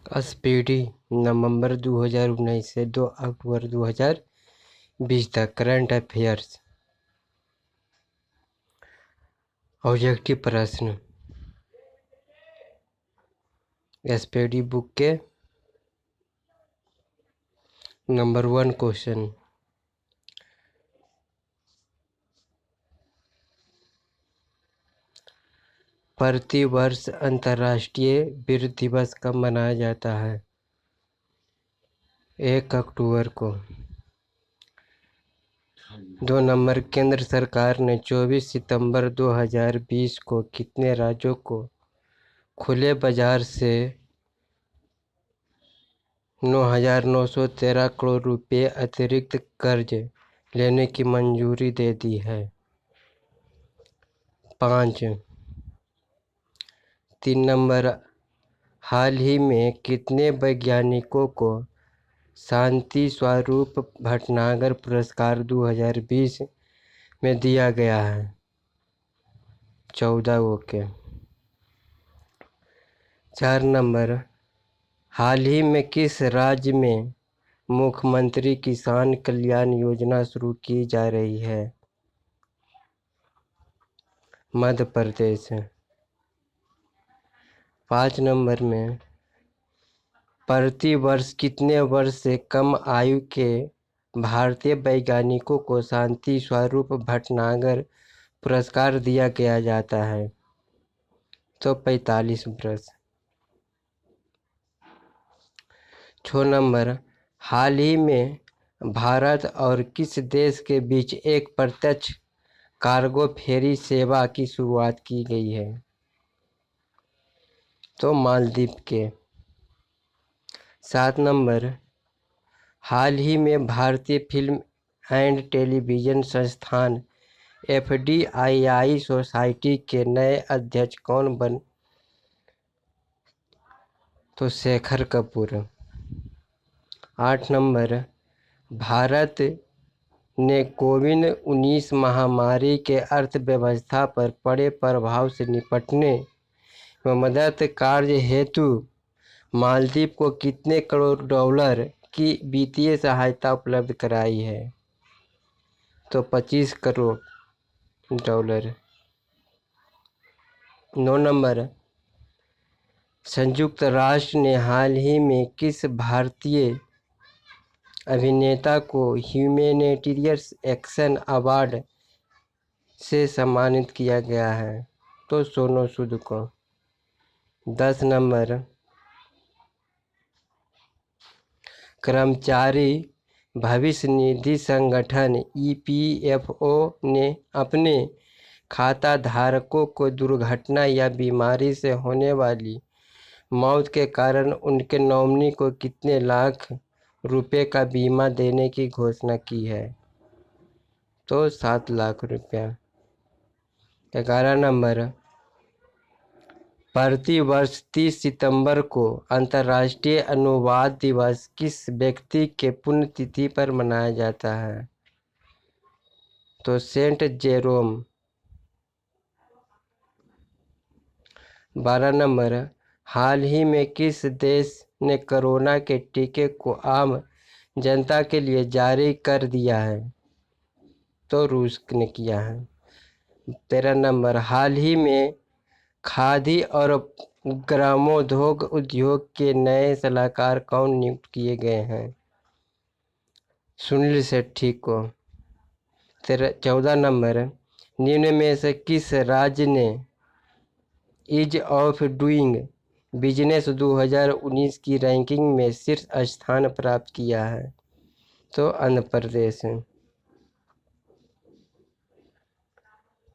Speedy नवंबर 2019 से 2 अक्टूबर 2020 तक current affairs. Objective प्रश्न स्पीडी बुक के नंबर 1 क्वेश्चन। प्रति वर्ष अंतर्राष्ट्रीय वीर दिवस कब मनाया जाता है? 1 अक्टूबर को। 2 नंबर, केंद्र सरकार ने 24 सितंबर 2020 को कितने राज्यों को खुले बाजार से 9,913 करोड़ रुपए अतिरिक्त कर्ज लेने की मंजूरी दे दी है? 5। 3 नंबर, हाल ही में कितने वैज्ञानिकों को शांति स्वरूप भटनागर पुरस्कार 2020 में दिया गया है? 14 के। 4 नंबर, हाल ही में किस राज्य में मुख्यमंत्री किसान कल्याण योजना शुरू की जा रही है? मध्य प्रदेश। 5 नंबर में, प्रति वर्ष कितने वर्ष से कम आयु के भारतीय वैज्ञानिकों को शांति स्वरूप भटनागर पुरस्कार दिया गया जाता है? तो 45 वर्ष। 6 नंबर, हाल ही में भारत और किस देश के बीच एक प्रत्यक्ष कार्गो फेरी सेवा की शुरुआत की गई है? तो मालदीव के। 7 नंबर, हाल ही में भारतीय फिल्म एंड टेलीविज़न संस्थान FDII सोसाइटी के नए अध्यक्ष कौन बन? तो शेखर कपूर। 8 नंबर, भारत ने कोविड-19 महामारी के अर्थव्यवस्था पर पड़े प्रभाव से निपटने व मदद कार्य हेतु मालदीव को कितने करोड़ डॉलर की वित्तीय सहायता उपलब्ध कराई है? तो 25 करोड़ डॉलर। 9 नंबर, संयुक्त राष्ट्र ने हाल ही में किस भारतीय अभिनेता को ह्यूमैनिटेरियन एक्शन अवार्ड से सम्मानित किया गया है? तो सोनू सूद को। 10 नंबर, कर्मचारी भविष्य निधि संगठन EPFO ने अपने खाता धारकों को दुर्घटना या बीमारी से होने वाली मौत के कारण उनके नॉमिनी को कितने लाख रुपए का बीमा देने की घोषणा की है? तो 7 लाख रुपया। 11 नंबर, प्रति वर्ष 30 सितंबर को अंतर्राष्ट्रीय अनुवाद दिवस किस व्यक्ति के पुण्यतिथि पर मनाया जाता है? तो सेंट जेरोम। 12 नंबर, हाल ही में किस देश ने कोरोना के टीके को आम जनता के लिए जारी कर दिया है? तो रूस ने किया है। 13 नंबर, हाल ही में खादी और ग्रामोद्योग उद्योग के नए सलाहकार कौन नियुक्त किए गए हैं? सुनील शेट्टी को। 14 नंबर, निम्न में से किस राज्य ने ईज ऑफ डूइंग बिजनेस 2019 की रैंकिंग में शीर्ष स्थान प्राप्त किया है? तो आंध्र प्रदेश।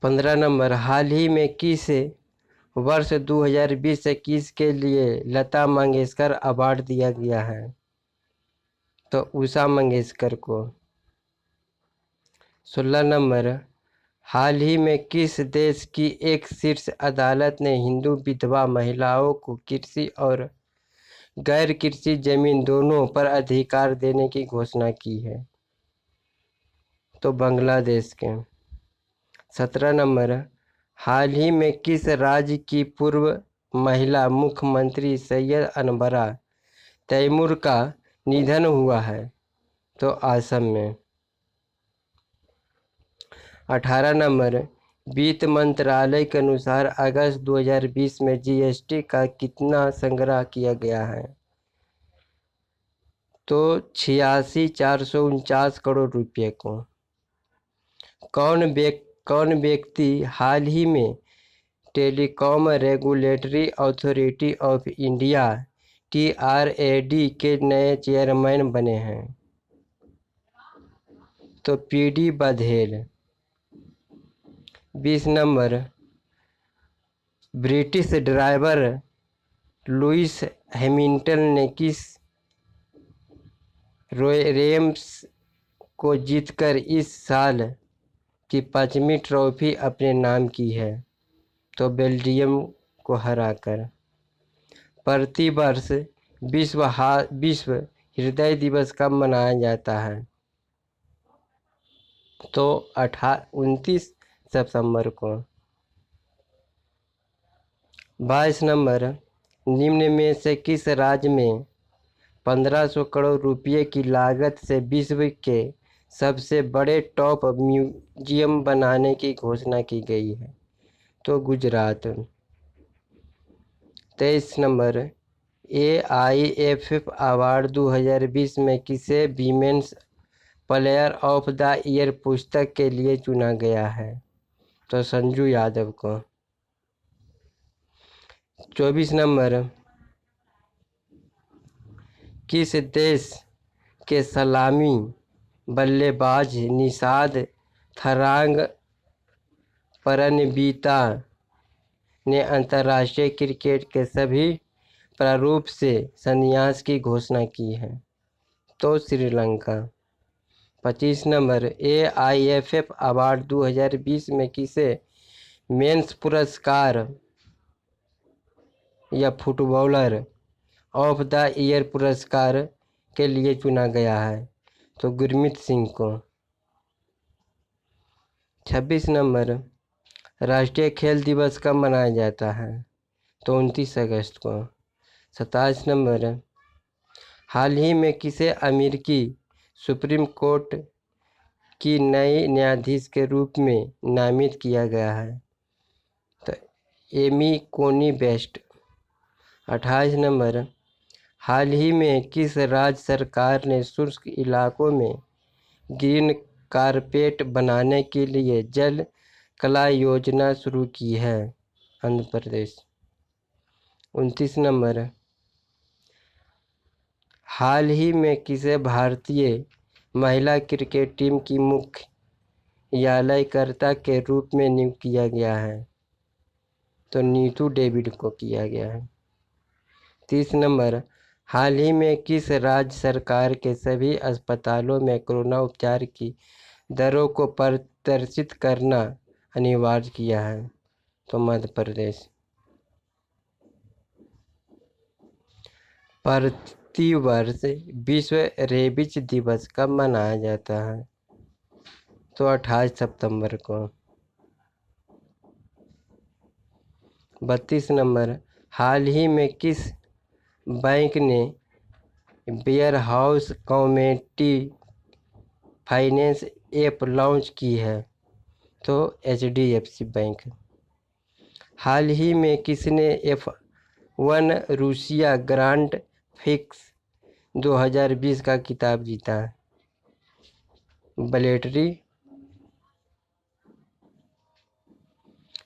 15 नंबर, हाल ही में किस वर्ष 2020-21 के लिए लता मंगेशकर अवार्ड दिया गया है? तो उषा मंगेशकर को। 16 नंबर, हाल ही में किस देश की एक शीर्ष अदालत ने हिंदू विधवा महिलाओं को कृषि और गैर कृषि जमीन दोनों पर अधिकार देने की घोषणा की है? तो बांग्लादेश के। 17 नंबर, हाल ही में किस राज्य की पूर्व महिला मुख्यमंत्री सैयद अनवरा तैमूर का निधन हुआ है? तो असम में। 18 नंबर, वित्त मंत्रालय के अनुसार अगस्त 2020 में जीएसटी का कितना संग्रह किया गया है? तो 86,449 करोड़ रुपये को। कौन व्यक्ति हाल ही में telecom regulatory authority of India TRAD के नए चेयरमैन बने हैं? तो PD Baghel. 20 number, British driver Lewis Hamilton ने किस रेम्स को जीतकर इस साल की 5वीं ट्रॉफी अपने नाम की है? तो बेल्जियम को हराकर। प्रतिवर्ष विश्व हृदय दिवस कब मनाया जाता है? तो 29 सितंबर को। 22 नंबर, निम्न में से किस राज्य में 1500 करोड़ रुपए की लागत से विश्व के सबसे बड़े टॉप म्यूजियम बनाने की घोषणा की गई है? तो गुजरात। 23 नंबर, AIFF अवार्ड 2020 में किसे women's player of the year पुस्तक के लिए चुना गया है? तो संजू यादव को। 24 नंबर, किस देश के सलामी बल्लेबाज निषाद थरांग परनबीता ने अंतर्राष्ट्रीय क्रिकेट के सभी प्रारूप से संन्यास की घोषणा की है? तो श्रीलंका। 25 नंबर, AIFF अवार्ड 2020 में किसे मेंस पुरस्कार या फुटबॉलर ऑफ द ईयर पुरस्कार के लिए चुना गया है? तो गुरमीत सिंह को। 26 नंबर, राष्ट्रीय खेल दिवस कब मनाया जाता है? तो 29 अगस्त को। 27 नंबर, हाल ही में किसे अमेरिकी सुप्रीम कोर्ट की नई न्यायाधीश के रूप में नामित किया गया है? तो एमी कोनी बेस्ट। 28 नंबर, हाल ही में किस राज्य सरकार ने शुष्क इलाकों में ग्रीन कारपेट बनाने के लिए जल कला योजना शुरू की है? आंध्र प्रदेश। 29 नंबर, हाल ही में किसे भारतीय महिला क्रिकेट टीम की मुख्यालयकर्ता के रूप में नियुक्त किया गया है? तो नीतू डेविड को किया गया है। 30 नंबर, हाल ही में किस राज्य सरकार के सभी अस्पतालों में कोरोना उपचार की दरों को प्रदर्शित करना अनिवार्य किया है? तो मध्य प्रदेश। प्रतिवर्ष विश्व रेबीज दिवस कब मनाया जाता है? तो 28 सितंबर को। 32 नंबर, हाल ही में किस बैंक ने warehouse community finance app launch की है? तो HDFC बैंक। हाल ही में किसने F1 रूसिया ग्रांड फिक्स 2020 का खिताब जीता? बलेटरी।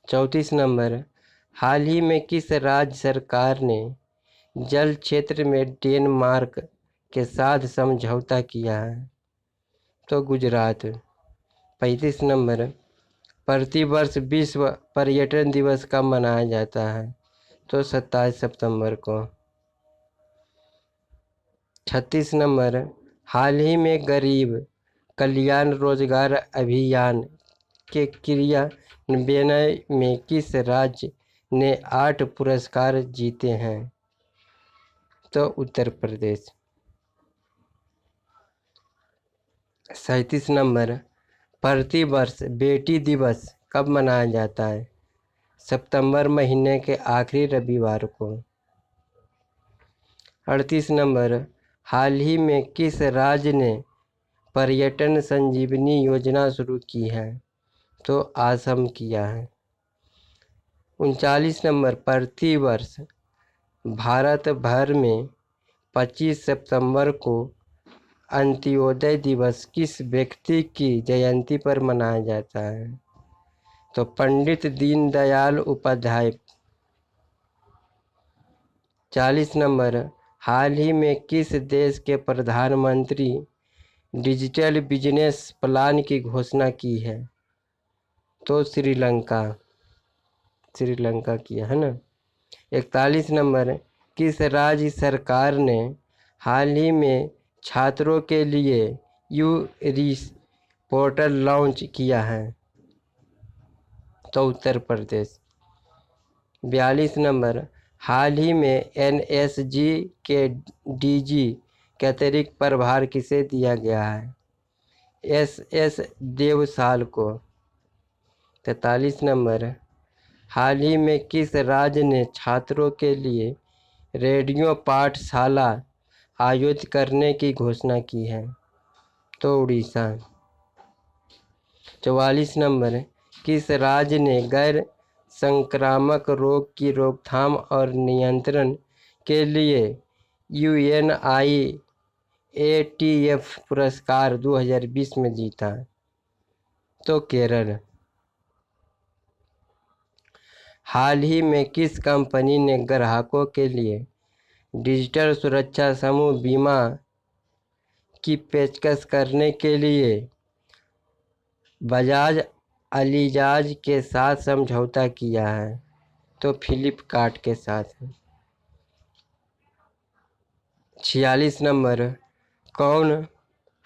34 नंबर, हाल ही में किस राज्य सरकार ने जल क्षेत्र में डेनमार्क के साथ समझौता किया है? तो गुजरात। 35 नंबर, प्रतिवर्ष विश्व पर्यटन दिवस कब मनाया जाता है? तो 27 सितंबर को। 36 नंबर, हाल ही में गरीब कल्याण रोजगार अभियान के क्रियान्वयन में किस राज्य ने 8 पुरस्कार जीते हैं? तो उत्तर प्रदेश। 37 नंबर, प्रतिवर्ष बेटी दिवस कब मनाया जाता है? सितंबर महीने के आखिरी रविवार को। 38 नंबर, हाल ही में किस राज्य ने पर्यटन संजीवनी योजना शुरू की है? तो असम किया है। 39 नंबर, प्रतिवर्ष भारत भर में 25 सितंबर को अंत्योदय दिवस किस व्यक्ति की जयंती पर मनाया जाता है? तो पंडित दीनदयाल उपाध्याय। 40 नंबर, हाल ही में किस देश के प्रधानमंत्री डिजिटल बिजनेस प्लान की घोषणा की है? तो श्रीलंका किया है ना। 41 नंबर, किस राज्य सरकार ने हाल ही में छात्रों के लिए यूरिस पोर्टल लॉन्च किया है? तो उत्तर प्रदेश। 42 नंबर, हाल ही में एनएसजी के डीजी के अतिरिक्त प्रभार किसे दिया गया है? एस देवसाल को। 43 नंबर, हाल ही में किस राज्य ने छात्रों के लिए रेडियो पाठशाला आयोजित करने की घोषणा की है? तो उड़ीसा। 44 नंबर, किस राज्य ने गैर संक्रामक रोग की रोकथाम और नियंत्रण के लिए UNIATF पुरस्कार 2020 में जीता? तो केरल। हाल ही में किस कंपनी ने ग्राहकों के लिए डिजिटल सुरक्षा समूह बीमा की पेशकश करने के लिए बजाज अलिजाज के साथ समझौता किया है? तो फ्लिपकार्ट के साथ। 46 नंबर, कौन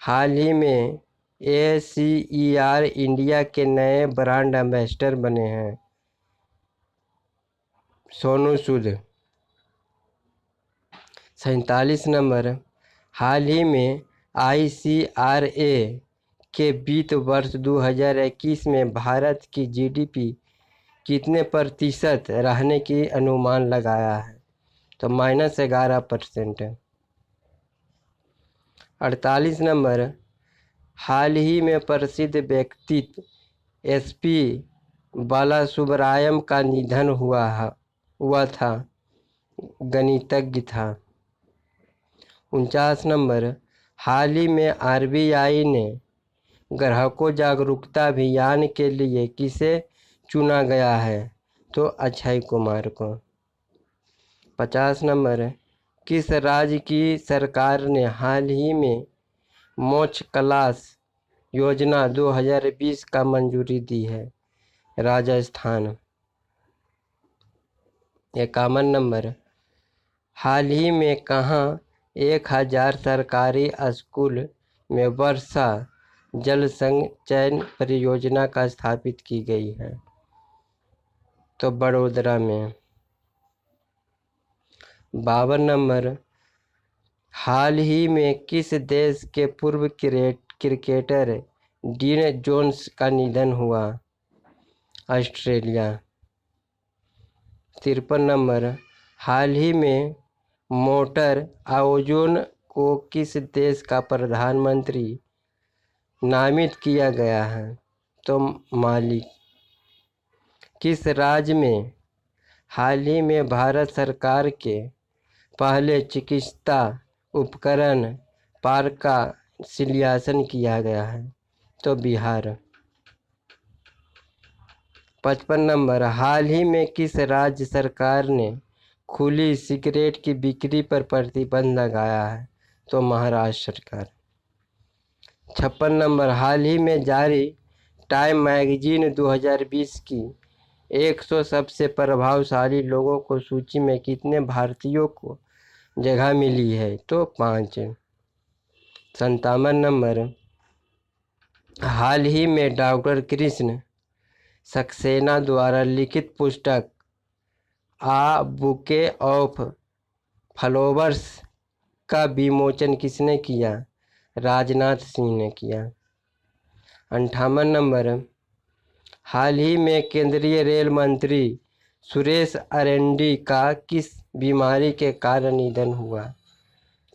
हाल ही में ACER इंडिया के नए ब्रांड एम्बेसडर बने हैं? सोनू सूद। 47 नंबर, हाल ही में ICRA के वित्त वर्ष 2021 में भारत की GDP कितने प्रतिशत रहने की अनुमान लगाया है? तो -11%। 48 नंबर, हाल ही में प्रसिद्ध व्यक्तित्व SP बालासुब्रायम का निधन हुआ था, गणितज्ञ था। 49 नंबर, हाल ही में RBI ने ग्राहकों जागरूकता अभियान के लिए किसे चुना गया है? तो अक्षय कुमार को। 50 नंबर, किस राज्य की सरकार ने हाल ही में मोक्ष क्लास योजना 2020 का मंजूरी दी है? राजस्थान। 51 नंबर, हाल ही में कहाँ 1000 सरकारी स्कूल में वर्षा जल संचयन परियोजना का स्थापित की गई है? तो बड़ोदरा में। 52 नंबर, हाल ही में किस देश के पूर्व क्रिकेटर डीन जोन्स का निधन हुआ? ऑस्ट्रेलिया। 53 नंबर, हाल ही में मोटर ओजोन को किस देश का प्रधानमंत्री नामित किया गया है? तो माली। किस राज्य में हाल ही में भारत सरकार के पहले चिकित्सा उपकरण पार्क का शिलान्यास किया गया है? तो बिहार। 55 नंबर, हाल ही में किस राज्य सरकार ने खुली सिगरेट की बिक्री पर प्रतिबंध लगाया है? तो महाराष्ट्र सरकार। 56 नंबर, हाल ही में जारी टाइम मैगजीन 2020 की 100 सबसे प्रभावशाली लोगों को सूची में कितने भारतीयों को जगह मिली है? तो 5। 57 नंबर, हाल ही में डॉक्टर कृष्ण सक्सेना द्वारा लिखित पुस्तक आ बुके ऑफ फ्लावर्स का विमोचन किसने किया? राजनाथ सिंह ने किया। 58 नंबर, हाल ही में केंद्रीय रेल मंत्री सुरेश अंगड़ी का किस बीमारी के कारण निधन हुआ?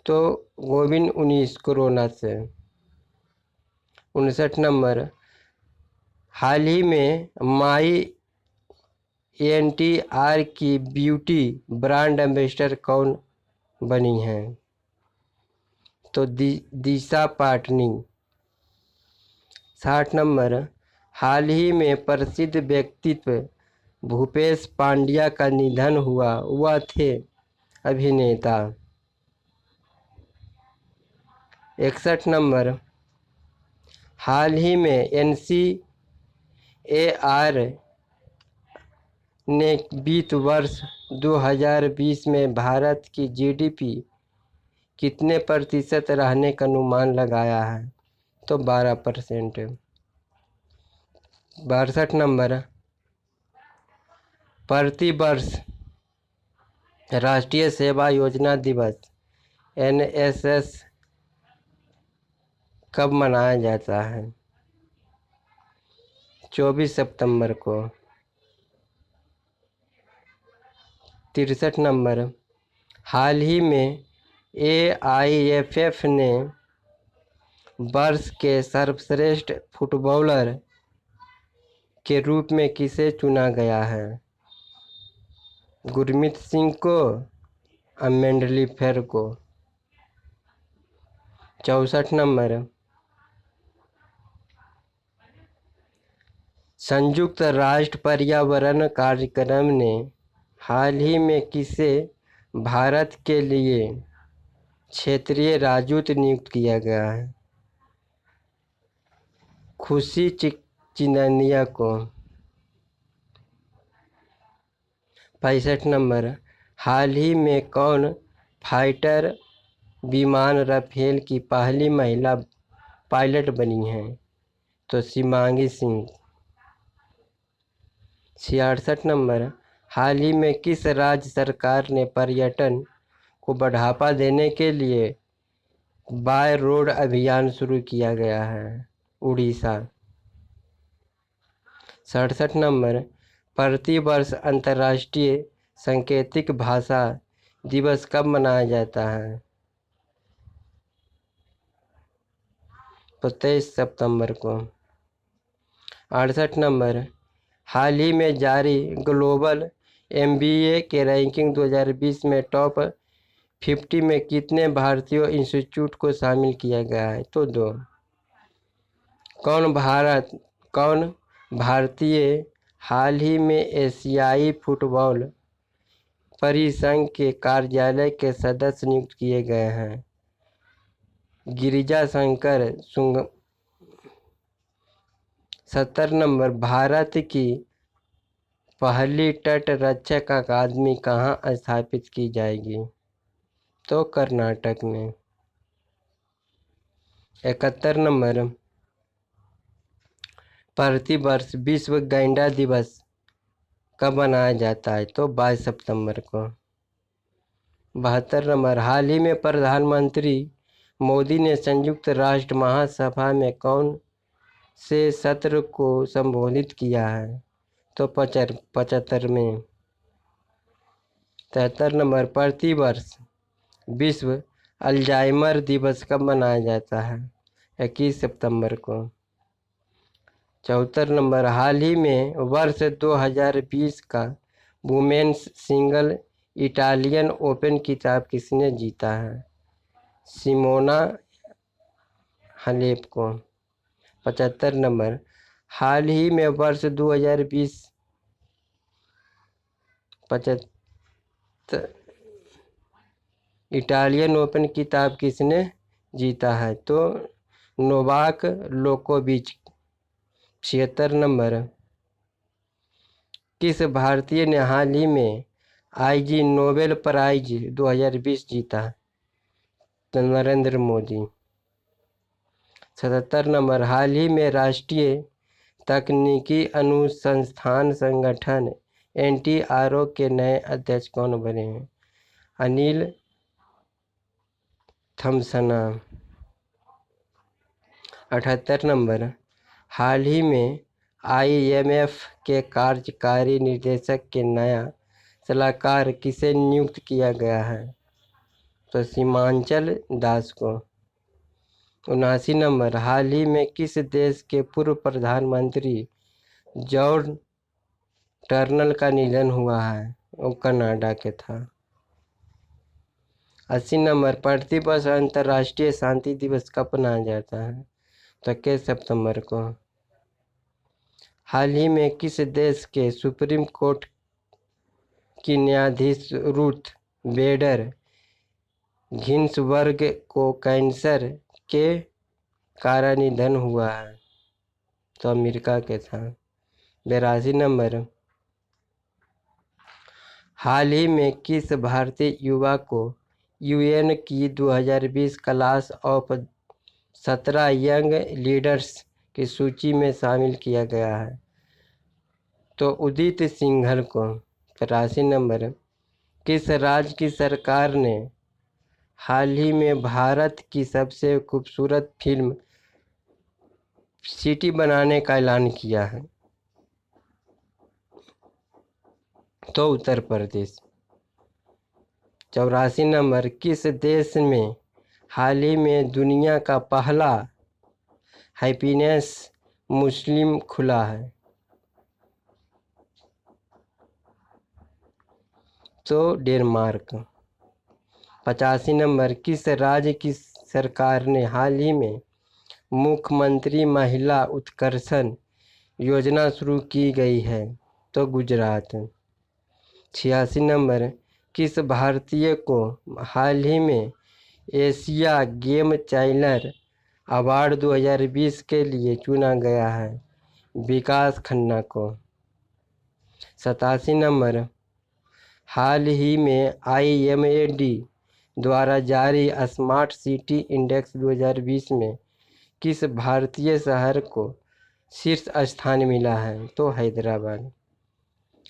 तो कोविड-19 कोरोना से। 59 नंबर, हाल ही में माई एनटीआर की ब्यूटी ब्रांड एम्बेसडर कौन बनी हैं? तो दिशा पाटनी। 60 नंबर, हाल ही में प्रसिद्ध व्यक्तित्व भूपेश पांड्या का निधन हुआ, वह थे अभिनेता। 61 नंबर, हाल ही में एनसीएआर ने वित्त वर्ष 2020 में भारत की जीडीपी कितने प्रतिशत रहने का अनुमान लगाया है? तो 12%। 62 नंबर, प्रतिवर्ष राष्ट्रीय सेवा योजना दिवस एनएसएस कब मनाया जाता है? 24 सितंबर को। 63 नंबर, हाल ही में एआईएफएफ ने वर्ष के सर्वश्रेष्ठ फुटबॉलर के रूप में किसे चुना गया है? गुरमीत सिंह को, मेंडली फेर को। 64 नंबर, संयुक्त राष्ट्र पर्यावरण कार्यक्रम ने हाल ही में किसे भारत के लिए क्षेत्रीय राजदूत नियुक्त किया गया है? खुशी चिननिया को। 65 नंबर, हाल ही में कौन फाइटर विमान राफेल की पहली महिला पायलट बनी है? तो शिमांगी सिंह। 66 नंबर, हाल ही में किस राज्य सरकार ने पर्यटन को बढ़ावा देने के लिए बाय रोड अभियान शुरू किया गया है? उड़ीसा। 67 नंबर, प्रतिवर्ष अंतर्राष्ट्रीय सांकेतिक भाषा दिवस कब मनाया जाता है? तो 23 सितंबर को। 68 नंबर, हाल ही में जारी ग्लोबल एमबीए के रैंकिंग 2020 में टॉप 50 में कितने भारतीय इंस्टीट्यूट को शामिल किया गया है? तो 2। कौन भारतीय हाल ही में एशियाई फुटबॉल परिसंघ के कार्यालय के सदस्य नियुक्त किए गए हैं? गिरिजा शंकर सुंग। 70 नंबर, भारत की पहली तट रक्षक अकादमी कहाँ स्थापित की जाएगी? तो कर्नाटक में। 71 नंबर, प्रतिवर्ष विश्व गैंडा दिवस कब मनाया जाता है? तो 22 सितंबर को। 72 नंबर, हाल ही में प्रधानमंत्री मोदी ने संयुक्त राष्ट्र महासभा में कौन से सत्र को संबोधित किया है? तो 75 में। 73 नंबर, प्रतिवर्ष विश्व अल्जाइमर दिवस कब मनाया जाता है? 21 सितंबर को। 74 नंबर, हाल ही में वर्ष 2020 का वुमेन्स सिंगल इटालियन ओपन खिताब किसने जीता है? सिमोना हालेप को। 75 नंबर, हाल ही में वर्ष 2020 इटालियन ओपन खिताब किसने जीता है? तो नोवाक जोकोविच। 76 नंबर, किस भारतीय ने हाल ही में आईजी नोबेल प्राइज 2020 जीता? तो नरेंद्र मोदी। 77 नंबर, हाल ही में राष्ट्रीय तकनीकी अनुसंधान संगठन एनटीआरओ के नए अध्यक्ष कौन बने हैं? अनिल थम्सना। 78 नंबर, हाल ही में आईएमएफ के कार्यकारी निदेशक के नया सलाहकार किसे नियुक्त किया गया है? तो सीमांचल दास को। 79 नंबर, हाल ही में किस देश के पूर्व प्रधानमंत्री जॉर्ज टर्नल का निधन हुआ है? वो कनाडा के था। 80 नंबर, प्रतिवर्ष अंतर्राष्ट्रीय शांति दिवस कब मनाया जाता है? तो 21 सितंबर को। हाल ही में किस देश के सुप्रीम कोर्ट की न्यायाधीश रूथ बेडर गिन्सबर्ग को कैंसर के कारण निधन हुआ है? तो अमेरिका के था। 82 नंबर, हाल ही में किस भारतीय युवा को यूएन की 2020 क्लास ऑफ 17 यंग लीडर्स की सूची में शामिल किया गया है? तो उदित सिंघल को। 83 नंबर, किस राज्य की सरकार ने हाल ही में भारत की सबसे खूबसूरत फिल्म सिटी बनाने का ऐलान किया है? तो उत्तर प्रदेश। 84 नंबर, किस देश में हाल ही में दुनिया का पहला हैप्पीनेस म्यूजियम खुला है? तो डेनमार्क। 85 नंबर, किस राज्य की सरकार ने हाल ही में मुख्यमंत्री महिला उत्कर्षण योजना शुरू की गई है? तो गुजरात। 86 नंबर, किस भारतीय को हाल ही में एशिया गेम चैनर अवार्ड 2020 के लिए चुना गया है? विकास खन्ना को। 87 नंबर, हाल ही में IMAD द्वारा जारी स्मार्ट सिटी इंडेक्स 2020 में किस भारतीय शहर को शीर्ष स्थान मिला है? तो हैदराबाद।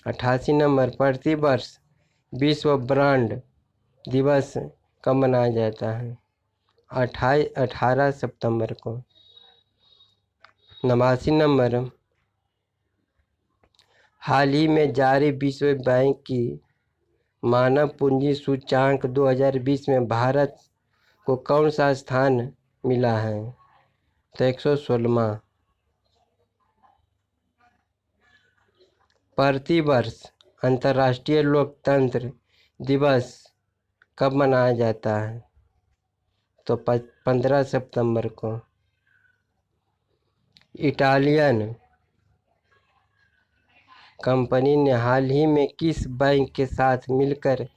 88 नंबर, प्रतिवर्ष विश्व ब्रांड दिवस कब मनाया जाता है? 18 सितंबर को। 89 नंबर, हाल ही में जारी विश्व बैंक की मानव पूंजी सूचांक 2020 में भारत को कौन सा स्थान मिला है? तो 116वां। प्रतिवर्ष अंतर्राष्ट्रीय लोकतंत्र दिवस कब मनाया जाता है? तो 15 सितंबर को। इटालियन कंपनी ने हाल ही में किस बैंक के साथ मिलकर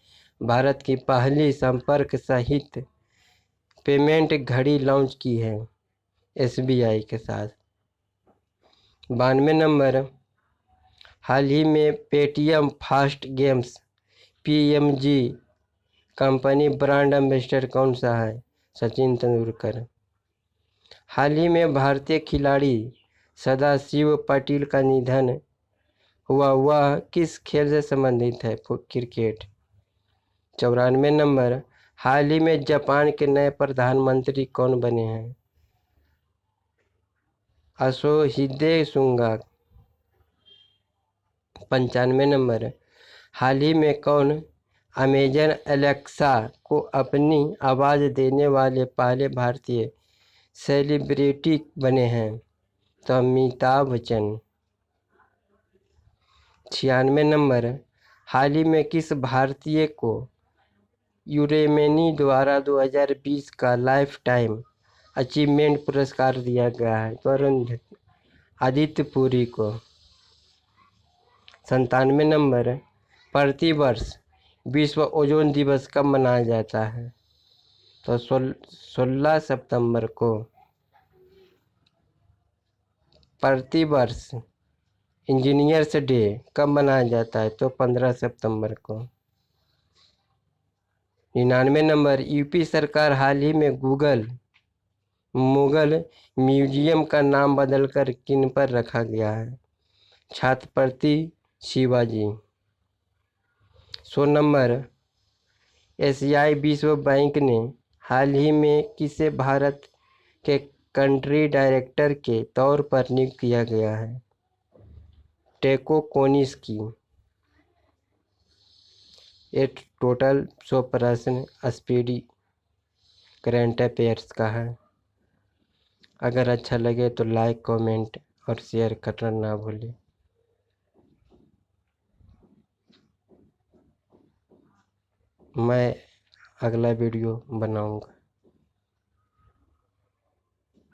भारत की पहली संपर्क सहित पेमेंट घड़ी लॉन्च की है? SBI के साथ। 92 नंबर, हाल ही में Paytm fast games PMG company brand ambassador कौन सा है? सचिन तेंदुलकर। हाल ही में भारतीय खिलाड़ी सदाशिव पाटिल का निधन हुआ, वह किस खेल से संबंधित है? क्रिकेट। 94 नंबर, हाल ही में जापान के नए प्रधानमंत्री कौन बने हैं? Yoshihide Suga. 95 नंबर, हाल ही में कौन अमेजन एलेक्सा को अपनी आवाज़ देने वाले पहले भारतीय सेलिब्रिटी बने हैं? तो अमिताभ बच्चन। 96 नंबर, हाल ही में किस भारतीय को यूरेमनी द्वारा 2020 का लाइफ टाइम अचीवमेंट पुरस्कार दिया गया है? तो आदित्य पुरी को। 97 नंबर, प्रतिवर्ष विश्व ओजोन दिवस कब मनाया जाता है? तो 16 सितंबर को। प्रतिवर्ष इंजीनियर्स डे कब मनाया जाता है? तो 15 सितंबर को। 99 नंबर, यूपी सरकार हाल ही में मुगल म्यूजियम का नाम बदलकर किन पर रखा गया है? छत्रपति शिवाजी। 100 नंबर, एशियाई विश्व बैंक ने हाल ही में किसे भारत के कंट्री डायरेक्टर के तौर पर नियुक्त किया गया है? टेको कोनिस की। ये टोटल 100 प्रश्न स्पीडी करंट अफेयर्स का है। अगर अच्छा लगे तो लाइक, कमेंट और शेयर करना ना भूलें। मैं अगला वीडियो बनाऊंगा।